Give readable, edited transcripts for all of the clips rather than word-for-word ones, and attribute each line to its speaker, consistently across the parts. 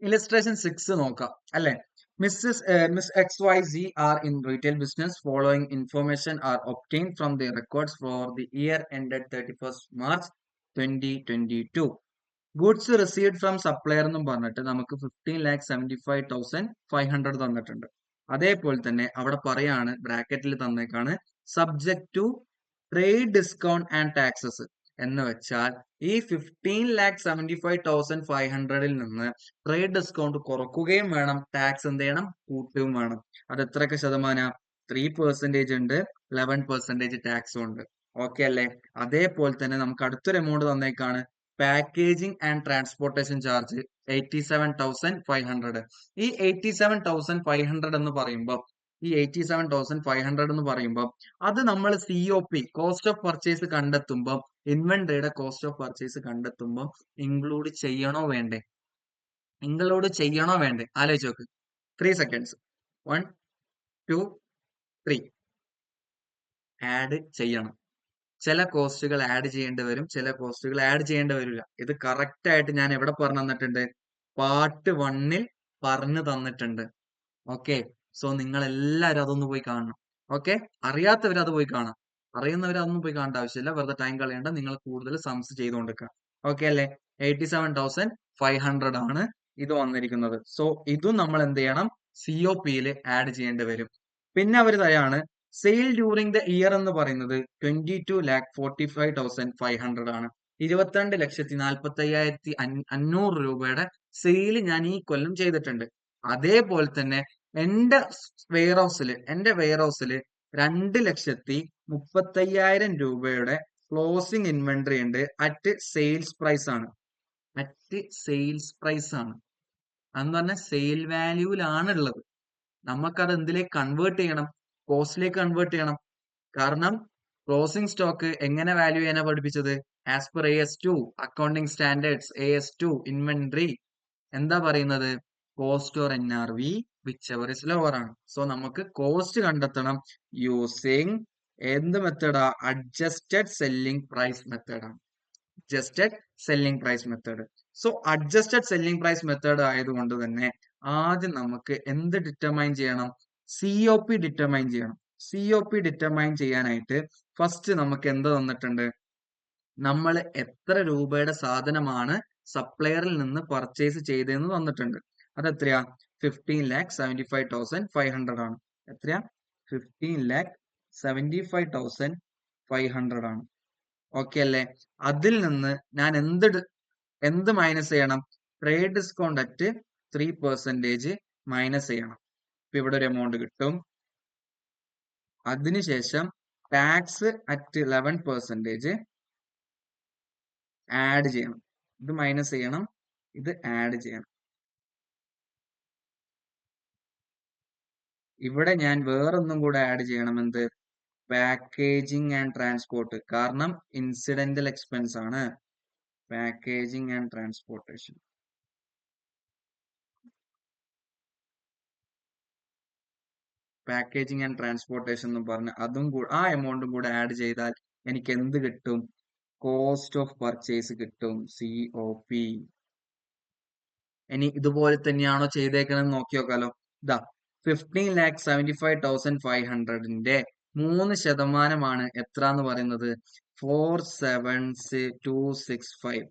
Speaker 1: Illustration 6 നോക്കാം അല്ലെ. Miss XYZ are in retail business. Following information are obtained from the records for the year ended 31st March 2022. Goods received from supplier എന്നും പറഞ്ഞിട്ട് നമുക്ക് 15,75,500 തന്നിട്ടുണ്ട്. അതേപോലെ തന്നെ അവിടെ പറയാണ് ബ്രാക്കറ്റിൽ തന്നേക്കാണ് subject to trade discount and taxes എന്ന് വെച്ചാൽ ഈ 15,75,500 നിന്ന് ട്രേഡ് ഡിസ്കൗണ്ട് കുറക്കുകയും വേണം, ടാക്സ് എന്ത് ചെയ്യണം, കൂട്ടുകയും വേണം. അത് എത്രയൊക്കെ ശതമാനം? 3% ഉണ്ട്, 11% ടാക്സും ഉണ്ട്. ഓക്കെ അല്ലേ? അതേപോലെ തന്നെ നമുക്ക് അടുത്തൊരു എമൗണ്ട് തന്നേക്കാണ് പാക്കേജിംഗ് ആൻഡ് ട്രാൻസ്പോർട്ടേഷൻ ചാർജ് 87,500. ഈ 87,500 എന്ന് പറയുമ്പോൾ അത് നമ്മൾ COP കോസ്റ്റ് ഓഫ് പർച്ചേസ് കണ്ടെത്തുമ്പോൾ ഇൻവെന്ററിയുടെ കോസ്റ്റ് ഓഫ് പർച്ചേസ് കണ്ടെത്തുമ്പോൾ ഇൻക്ലൂഡ് ചെയ്യണോ വേണ്ടേ? ആലോചിച്ച് നോക്ക്. 3 seconds. 1 2 3. ആഡ് ചെയ്യണം. ചില കോസ്റ്റുകൾ ആഡ് ചെയ്യേണ്ടി വരും, ചില കോസ്റ്റുകൾ ആഡ് ചെയ്യേണ്ടി വരില്ല. ഇത് കറക്റ്റ് ആയിട്ട് ഞാൻ എവിടെ പറഞ്ഞു തന്നിട്ടുണ്ട്? പാർട്ട് 1 പറഞ്ഞു തന്നിട്ടുണ്ട്. ഓക്കെ, സോ നിങ്ങൾ എല്ലാവരും അതൊന്ന് പോയി കാണണം. ഓക്കെ, അറിയാത്തവർ അത് പോയി കാണാം, അറിയുന്നവർ അതൊന്നും പോയി കാണേണ്ട ആവശ്യമില്ല. വെറുതെ ടൈം കളയേണ്ട, നിങ്ങൾ കൂടുതൽ സംസ് ചെയ്തുകൊണ്ടിരിക്കുക. ഓക്കെ അല്ലേ? 87,500 ആണ് ഇത് വന്നിരിക്കുന്നത്. സോ ഇതും നമ്മൾ എന്ത് ചെയ്യണം? COPയിൽ ആഡ് ചെയ്യേണ്ടി വരും. പിന്നെ അവർ തരാണ് സെയിൽ ഡ്യൂറിംഗ് ദ ഇയർ എന്ന് പറയുന്നത് 22,45,500 ആണ്. 22,45,500 രൂപയുടെ സെയിൽ ഞാൻ ഈ കൊല്ലം ചെയ്തിട്ടുണ്ട്. അതേപോലെ തന്നെ എന്റെ വെയർഹൗസിൽ 2,30,30,000 രൂപയുടെ ക്ലോസിംഗ് ഇൻവെന്ററി ഉണ്ട്. അറ്റ് സെയിൽസ് പ്രൈസ് ആണ്. അതെന്ന് പറഞ്ഞാൽ സെയിൽ വാല്യൂലാണ് ഉള്ളത്. നമുക്കത് എന്തിലേക്ക് കൺവേർട്ട് ചെയ്യണം? കോസ്റ്റിലേക്ക് കൺവേർട്ട് ചെയ്യണം. കാരണം ക്ലോസിംഗ് സ്റ്റോക്ക് എങ്ങനെ വാല്യൂ ചെയ്യാനാ പഠിപ്പിച്ചത്? As per AS2 accounting standards, AS2 inventory എന്താ പറയുന്നത്? Cost or NRV whichever is lower ആണ്. സോ നമുക്ക് കോസ്റ്റ് കണ്ടെത്തണം യൂസിങ് എന്ത് മെത്തേഡാ? അഡ്ജസ്റ്റഡ് സെല്ലിംഗ് പ്രൈസ് മെത്തേഡാണ്. So adjusted selling price method ആയതുകൊണ്ട് തന്നെ ആദ്യം നമുക്ക് എന്ത് ഡിറ്റർമൈൻ ചെയ്യണം? COP ഡിറ്റർമൈൻ ചെയ്യണം. COP ഡിറ്റർമൈൻ ചെയ്യാനായിട്ട് ഫസ്റ്റ് നമുക്ക് എന്ത് തന്നിട്ടുണ്ട്? നമ്മൾ എത്ര രൂപയുടെ സാധനമാണ് സപ്ലയറിൽ നിന്ന് പർച്ചേസ് ചെയ്തതെന്ന് തന്നിട്ടുണ്ട്. അതെത്രയാ? 15,75,500 ആണ്. എത്രയാ? 15,75,500 ആണ്. ഓക്കെ അല്ലേ? അതിൽ നിന്ന് ഞാൻ എന്ത് മൈനസ് ചെയ്യണം? ട്രേഡ് ഡിസ്കൗണ്ട് അറ്റ് 3% മൈനസ് ചെയ്യണം. ഇപ്പൊ ഇവിടെ ഒരു എമൗണ്ട് കിട്ടും. അതിനുശേഷം ടാക്സ് അറ്റ് 11% ആഡ് ചെയ്യണം. ഇത് മൈനസ് ചെയ്യണം, ഇത് ആഡ് ചെയ്യണം. ഇവിടെ ഞാൻ വേറൊന്നും കൂടെ ആഡ് ചെയ്യണം. എന്ത്? Packaging and transport. കാരണം ഇൻസിഡന്റൽ എക്സ്പെൻസ് ആണ്. Packaging and transportation. എന്ന് പറഞ്ഞ് അതും ആ എമൗണ്ടും കൂടെ ആഡ് ചെയ്താൽ എനിക്ക് എന്ത് കിട്ടും? കോസ്റ്റ് ഓഫ് പർച്ചേസ് കിട്ടും, COP. ഇനി ഇതുപോലെ തന്നെയാണോ ചെയ്തേക്കണെന്ന് നോക്കി നോക്കാലോ. ഇതാ 15,75,500ന്റെ 3% എത്ര എന്ന് പറയുന്നത്? 4,7,265.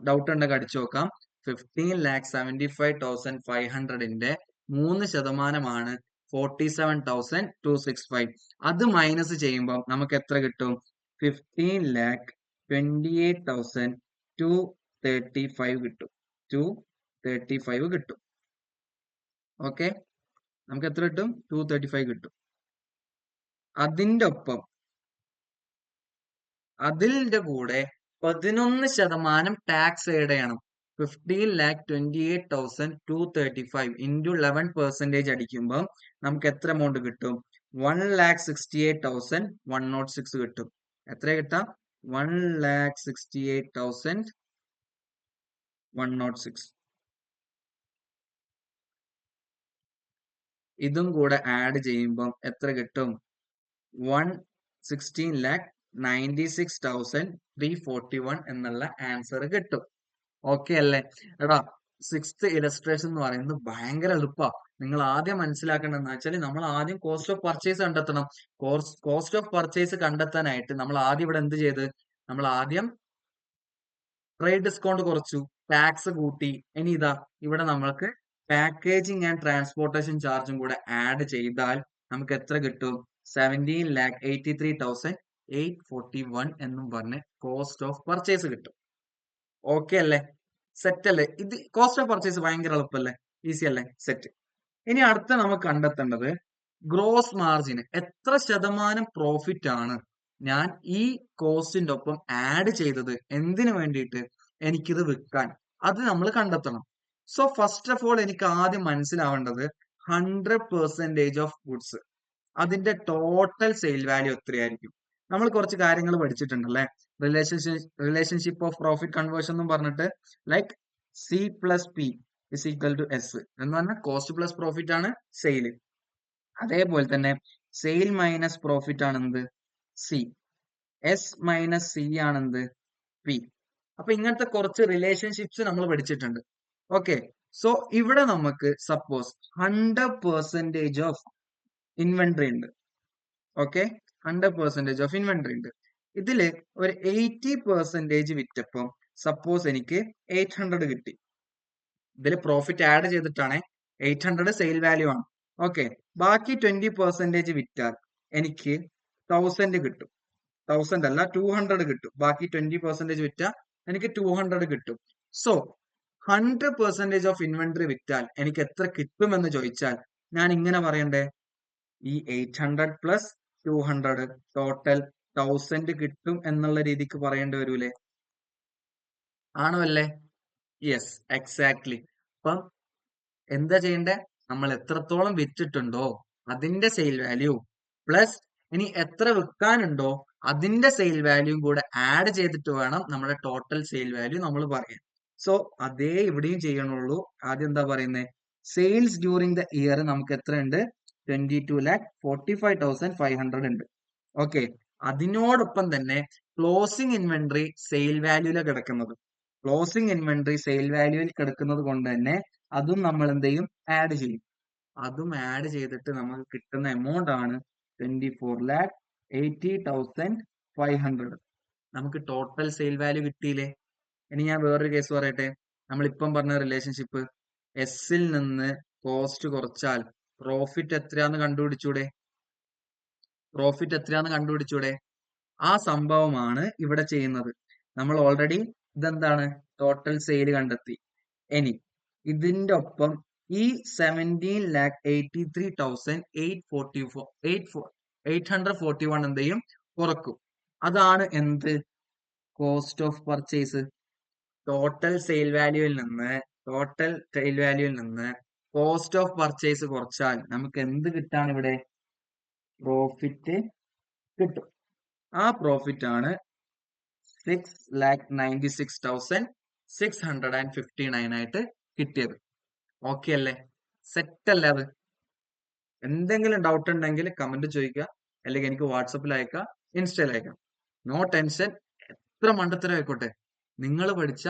Speaker 1: ഡൗട്ട് ഉണ്ടെങ്കിൽ അടിച്ചു നോക്കാം. 15,75,500ന്റെ 3% 47,265. അത് മൈനസ് ചെയ്യുമ്പോൾ നമുക്ക് എത്ര കിട്ടും? 15,28,235 കിട്ടും. 235 കിട്ടും. ഓക്കെ, നമുക്ക് എത്ര കിട്ടും? 235 കിട്ടും. അതിന്റെ കൂടെ 11% ടാക്സ് ആഡ് ചെയ്യണം. 15,28,235 ഇൻറ്റു 11% അടിക്കുമ്പോൾ നമുക്ക് എത്ര എമൗണ്ട് കിട്ടും? 1,68,106 കിട്ടും. എത്ര കിട്ടാം? 1,68,106. ഇതും കൂടെ ആഡ് ചെയ്യുമ്പോൾ എത്ര കിട്ടും? 1,16,96,341 എന്നുള്ള ആൻസർ കിട്ടും. ഓക്കെ അല്ലേ? എടാ സിക്സ്ത് ഇലസ്ട്രേഷൻ എന്ന് പറയുന്നത് ഭയങ്കര എളുപ്പമാണ്. നിങ്ങൾ ആദ്യം മനസ്സിലാക്കേണ്ടതെന്ന് വെച്ചാൽ നമ്മൾ ആദ്യം കോസ്റ്റ് ഓഫ് പർച്ചേസ് കണ്ടെത്തണം. കോസ്റ്റ് ഓഫ് പർച്ചേസ് കണ്ടെത്താനായിട്ട് നമ്മൾ ആദ്യം ഇവിടെ എന്ത് ചെയ്ത്, നമ്മൾ ആദ്യം ട്രേഡ് ഡിസ്കൗണ്ട് കുറച്ചു, ടാക്സ് കൂട്ടി. ഇനി ഇതാ ഇവിടെ നമ്മൾക്ക് പാക്കേജിങ് ആൻഡ് ട്രാൻസ്പോർട്ടേഷൻ ചാർജും കൂടെ ആഡ് ചെയ്താൽ നമുക്ക് എത്ര കിട്ടും? 17,83,841 എന്നും പറഞ്ഞ് കോസ്റ്റ് ഓഫ് പർച്ചേസ് കിട്ടും. ഓക്കെ അല്ലേ? സെറ്റ് അല്ലേ? ഇത് കോസ്റ്റ് ഓഫ് പർച്ചേസ് ഭയങ്കര എളുപ്പല്ലേ? ഈസി അല്ലേ? സെറ്റ്. ഇനി അടുത്ത നമുക്ക് കണ്ടെത്തേണ്ടത് ഗ്രോസ് മാർജിൻ. എത്ര ശതമാനം പ്രോഫിറ്റ് ആണ് ഞാൻ ഈ കോസ്റ്റിന്റെ ഒപ്പം ആഡ് ചെയ്തത്, എന്തിനു വേണ്ടിയിട്ട്? എനിക്കിത് വിൽക്കാൻ. അത് നമ്മൾ കണ്ടെത്തണം. സോ ഫസ്റ്റ് ഓഫ് ഓൾ എനിക്ക് ആദ്യം മനസ്സിലാവേണ്ടത് 100% ഓഫ് ഗുഡ്സ്, അതിന്റെ ടോട്ടൽ സെയിൽ വാല്യൂ എത്രയായിരിക്കും? നമ്മൾ കുറച്ച് കാര്യങ്ങൾ പഠിച്ചിട്ടുണ്ടല്ലേ? റിലേഷൻഷിപ്പ് ഓഫ് പ്രോഫിറ്റ് കൺവേർഷൻ എന്നും പറഞ്ഞിട്ട്, like C plus P is equal to S എന്ന് പറഞ്ഞാൽ കോസ്റ്റ് പ്ലസ് പ്രോഫിറ്റ് ആണ് സെയിൽ. അതേപോലെ തന്നെ സെയിൽ മൈനസ് പ്രോഫിറ്റ് ആണ് എന്ത്? സി. എസ് മൈനസ് സി ആണ് എന്ത്? പി. അപ്പൊ ഇങ്ങനത്തെ കുറച്ച് റിലേഷൻഷിപ്സ് നമ്മൾ പഠിച്ചിട്ടുണ്ട്. ഓക്കെ, സോ ഇവിടെ നമുക്ക് സപ്പോസ് 100% ഓഫ് ഇൻവെന്ററി ഉണ്ട്. ഓക്കെ, 100% ഓഫ് ഇൻവെന്ററി ഉണ്ട്. ഇതില് ഒരു 80% വിറ്റപ്പം സപ്പോസ് എനിക്ക് 800 കിട്ടി. ഇതിൽ പ്രോഫിറ്റ് ആഡ് ചെയ്തിട്ടാണ് 800 സെയിൽ വാല്യൂ ആണ്. ഓക്കെ, ബാക്കി 20% വിറ്റാൽ എനിക്ക് 1000 കിട്ടും. 1000 അല്ല, 200 കിട്ടും. ബാക്കി 20% വിറ്റാൽ എനിക്ക് 200 കിട്ടും. സോ 100% ഓഫ് ഇൻവെന്ററി വിറ്റാൽ എനിക്ക് എത്ര കിട്ടുമെന്ന് ചോദിച്ചാൽ ഞാൻ ഇങ്ങനെ പറയണ്ടേ? ഈ 800 പ്ലസ് 200 ടോട്ടൽ 1000 കിട്ടും എന്നുള്ള രീതിക്ക് പറയേണ്ടി വരൂലേ? ആണോ അല്ലേ? Yes, exactly. അപ്പം എന്താ ചെയ്യണ്ടേ? നമ്മൾ എത്രത്തോളം വിറ്റിട്ടുണ്ടോ അതിന്റെ സെയിൽ വാല്യൂ പ്ലസ് ഇനി എത്ര വിൽക്കാനുണ്ടോ അതിന്റെ സെയിൽ വാല്യൂയും കൂടെ ആഡ് ചെയ്തിട്ട് വേണം നമ്മുടെ ടോട്ടൽ സെയിൽ വാല്യൂ നമ്മൾ പറയാൻ. സോ അതേ ഇവിടെയും ചെയ്യണുള്ളൂ. ആദ്യം എന്താ പറയുന്നത്? സെയിൽസ് ഡ്യൂറിങ് ദ ഇയർ നമുക്ക് എത്ര ഉണ്ട്? 22,45,500 ഉണ്ട്. ഓക്കെ, അതിനോടൊപ്പം തന്നെ ക്ലോസിംഗ് ഇൻവെന്ററി സെയിൽ വാല്യൂലാണ് കിടക്കുന്നത്. ക്ലോസിംഗ് ഇൻവെന്ററി സെയിൽ വാല്യൂവിൽ കിടക്കുന്നത് കൊണ്ട് തന്നെ അതും നമ്മൾ എന്ത് ചെയ്യും? ആഡ് ചെയ്യും. അതും ആഡ് ചെയ്തിട്ട് നമുക്ക് കിട്ടുന്ന എമൗണ്ട് ആണ് 24,80,500. നമുക്ക് ടോട്ടൽ സെയിൽ വാല്യൂ കിട്ടിയില്ലേ? ഇനി ഞാൻ വേറൊരു കേസ് പറയട്ടെ. നമ്മളിപ്പം പറഞ്ഞ റിലേഷൻഷിപ്പ്, എസിൽ നിന്ന് കോസ്റ്റ് കുറച്ചാൽ പ്രോഫിറ്റ് എത്രയാന്ന് കണ്ടുപിടിച്ചൂടെ? പ്രോഫിറ്റ് എത്രയാന്ന് കണ്ടുപിടിച്ചൂടെ? ആ സംഭവമാണ് ഇവിടെ ചെയ്യുന്നത്. നമ്മൾ ഓൾറെഡി ഇതെന്താണ്? ടോട്ടൽ സെയിൽ കണ്ടെത്തി. ഇനി ഇതിന്റെ ഒപ്പം ഈ 17,83,841 എന്ത് ചെയ്യും? കുറക്കും. അതാണ് എന്ത്? Cost of purchase. Total sale വാല്യൂവിൽ നിന്ന് കോസ്റ്റ് ഓഫ് പർച്ചേസ് കുറച്ചാൽ നമുക്ക് എന്ത് കിട്ടാണ് ഇവിടെ? പ്രോഫിറ്റ് കിട്ടും. ആ പ്രോഫിറ്റ് ആണ് 6,96,659 ആയിട്ട് കിട്ടിയത്. ഓക്കെ അല്ലേ? സെറ്റ് അല്ലേ? അത് എന്തെങ്കിലും ഡൗട്ട് ഉണ്ടെങ്കിൽ കമന്റ് ചോദിക്കുക, അല്ലെങ്കിൽ എനിക്ക് വാട്സപ്പിൽ അയക്കുക, ഇൻസ്റ്റയിൽ അയക്കാം. No tension. എത്ര മണ്ടത്തരം ആയിക്കോട്ടെ, നിങ്ങൾ പഠിച്ച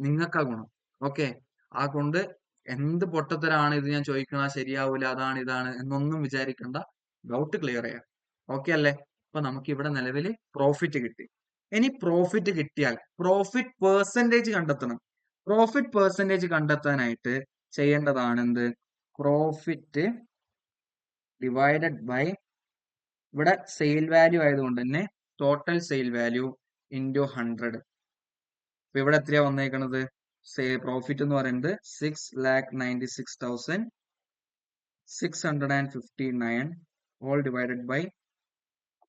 Speaker 1: നിങ്ങൾക്കാ ഗുണം. ഓക്കെ, ആ കൊണ്ട് എന്ത് പൊട്ടത്തരാണ് ഇത് ഞാൻ ചോദിക്കണ ശരിയാവൂല, അതാണ് ഇതാണ് എന്നൊന്നും വിചാരിക്കണ്ട. ഡൗട്ട് ക്ലിയർ ചെയ്യാം. ഓക്കെ അല്ലേ? അപ്പൊ നമുക്ക് ഇവിടെ നിലവിൽ പ്രോഫിറ്റ് കിട്ടി. ഇനി പ്രോഫിറ്റ് കിട്ടിയാൽ പ്രോഫിറ്റ് പെർസെൻറ്റേജ് കണ്ടെത്തണം. പ്രോഫിറ്റ് പെർസെൻറ്റേജ് കണ്ടെത്താനായിട്ട് ചെയ്യേണ്ടതാണ് എന്ത്? പ്രോഫിറ്റ് ഡിവൈഡഡ് ബൈ, ഇവിടെ സെയിൽ വാല്യൂ ആയതുകൊണ്ട് തന്നെ ടോട്ടൽ സെയിൽ വാല്യൂ ഇൻറ്റു 100. അപ്പൊ ഇവിടെ എത്രയാ വന്നേക്കണത്? പ്രോഫിറ്റ് എന്ന് പറയുന്നത് 6,96,659 all divided by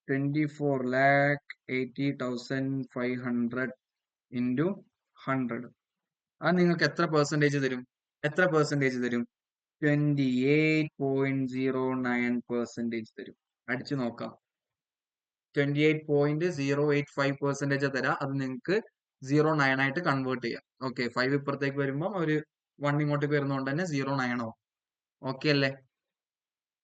Speaker 1: 24,80,500 into 100. അത് നിങ്ങൾക്ക് എത്ര പെർസെൻറ്റേജ് തരും? 28.09% തരും. അടിച്ചു നോക്കാം. 28.085% തരാം. അത് നിങ്ങൾക്ക് 0.9 ആയിട്ട് കൺവേർട്ട് ചെയ്യാം. ഓക്കെ, 5 ഇപ്പുറത്തേക്ക് വരുമ്പോൾ ഒരു 1 ഇങ്ങോട്ടേക്ക് വരുന്നതുകൊണ്ട് തന്നെ 0.9 ആവും. ഓക്കെ അല്ലേ?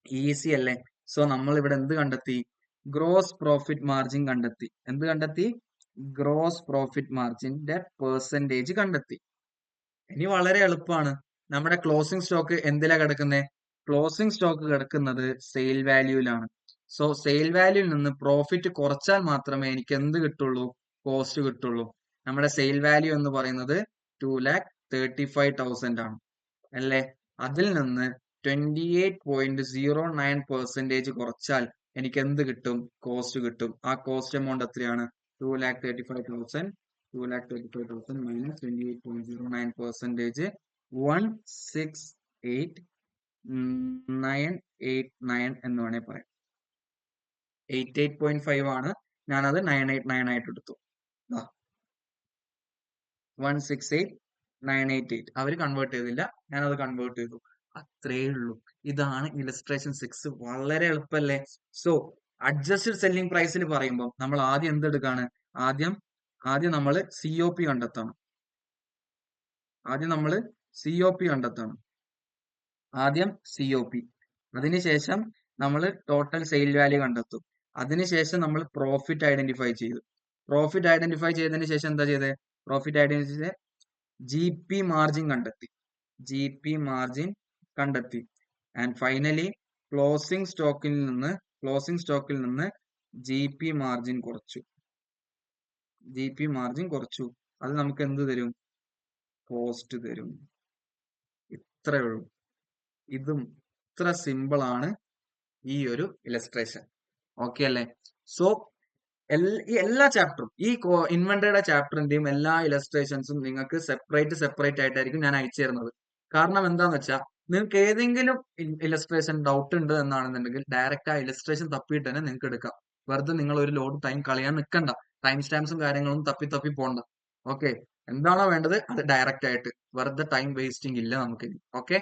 Speaker 1: ഈസി അല്ലേ? സോ നമ്മൾ ഇവിടെ എന്ത് കണ്ടെത്തി? ഗ്രോസ് പ്രോഫിറ്റ് മാർജിൻ കണ്ടെത്തി. എന്ത് കണ്ടെത്തി? ഗ്രോസ് പ്രോഫിറ്റ് മാർജിന്റെ പെർസെൻറ്റേജ് കണ്ടെത്തി. ഇനി വളരെ എളുപ്പമാണ്. നമ്മുടെ ക്ലോസിംഗ് സ്റ്റോക്ക് എന്തിലാ കിടക്കുന്നത്? ക്ലോസിംഗ് സ്റ്റോക്ക് കിടക്കുന്നത് സെയിൽ വാല്യൂലാണ്. സോ സെയിൽ വാല്യൂയിൽ നിന്ന് പ്രോഫിറ്റ് കുറച്ചാൽ മാത്രമേ എനിക്ക് എന്ത് കിട്ടുള്ളൂ? കോസ്റ്റ് കിട്ടുള്ളൂ. നമ്മുടെ സെയിൽ വാല്യൂ എന്ന് പറയുന്നത് 2,35,000 ആണ് അല്ലേ? അതിൽ നിന്ന് 28.09% കുറച്ചാൽ എനിക്ക് എന്ത് കിട്ടും? കോസ്റ്റ് കിട്ടും. ആ കോസ്റ്റ് എമൗണ്ട് എത്രയാണ്? 2,35,000 minus 28.09%, 168,989 എന്ന് വേണേൽ പറയാം. 88.5 ആണ്, ഞാനത് 989 ആയിട്ട് എടുത്തു. 168,988 അവര് കൺവേർട്ട് ചെയ്തില്ല, ഞാനത് കൺവേർട്ട് ചെയ്തു. അത്രേ ഉള്ളൂ. ഇതാണ് ഇലസ്ട്രേഷൻ 6. വളരെ എളുപ്പല്ലേ? സോ അഡ്ജസ്റ്റഡ് സെല്ലിംഗ് പ്രൈസിൽ പറയുമ്പോൾ നമ്മൾ ആദ്യം എന്തെടുക്കാണ്? ആദ്യം നമ്മൾ COP കണ്ടെത്തണം. ആദ്യം COP. അതിനുശേഷം നമ്മൾ ടോട്ടൽ സെയിൽ വാല്യൂ കണ്ടെത്തും. അതിനുശേഷം നമ്മൾ പ്രോഫിറ്റ് ഐഡന്റിഫൈ ചെയ്തു. പ്രോഫിറ്റ് ഐഡന്റിഫൈ ചെയ്തതിന് ശേഷം എന്താ ചെയ്തത്? പ്രോഫിറ്റ് ഐഡന്റിഫൈ GP മാർജിൻ കണ്ടെത്തി. ആൻഡ് ഫൈനലി ക്ലോസിംഗ് സ്റ്റോക്കിൽ നിന്ന് GP മാർജിൻ കുറച്ചു. അത് നമുക്ക് എന്ത് തരും? കോസ്റ്റ് തരും. ഇത്രേ ഉള്ളൂ. ഇതും ഇത്ര സിമ്പിൾ ആണ് ഈ ഒരു ഇലസ്ട്രേഷൻ. ഓക്കെ അല്ലേ? സോ എല്ലാ ചാപ്റ്ററും, ഈ ഇൻവെന്ററിയുടെ ചാപ്റ്ററിന്റെയും എല്ലാ ഇലസ്ട്രേഷൻസും നിങ്ങൾക്ക് സെപ്പറേറ്റ് ആയിട്ടായിരിക്കും ഞാൻ അയച്ചു തരുന്നത്. കാരണം എന്താന്ന് വെച്ചാൽ നിങ്ങൾക്ക് ഏതെങ്കിലും ഇലസ്ട്രേഷൻ ഡൗട്ട് ഉണ്ട് എന്നാണെന്നുണ്ടെങ്കിൽ ഡയറക്റ്റ് ആ ഇലസ്ട്രേഷൻ തപ്പിയിട്ട് തന്നെ നിങ്ങൾക്ക് എടുക്കാം. വെറുതെ നിങ്ങൾ ഒരു ലോഡ് ടൈം കളയാൻ നിൽക്കണ്ട. ടൈം സ്റ്റാമ്പ്സും കാര്യങ്ങളും തപ്പി പോണ്ട. ഓക്കെ, എന്താണോ വേണ്ടത് അത് ഡയറക്റ്റ് ആയിട്ട്, വെറുതെ ടൈം വേസ്റ്റിംഗ് ഇല്ല നമുക്ക്. ഓക്കെ.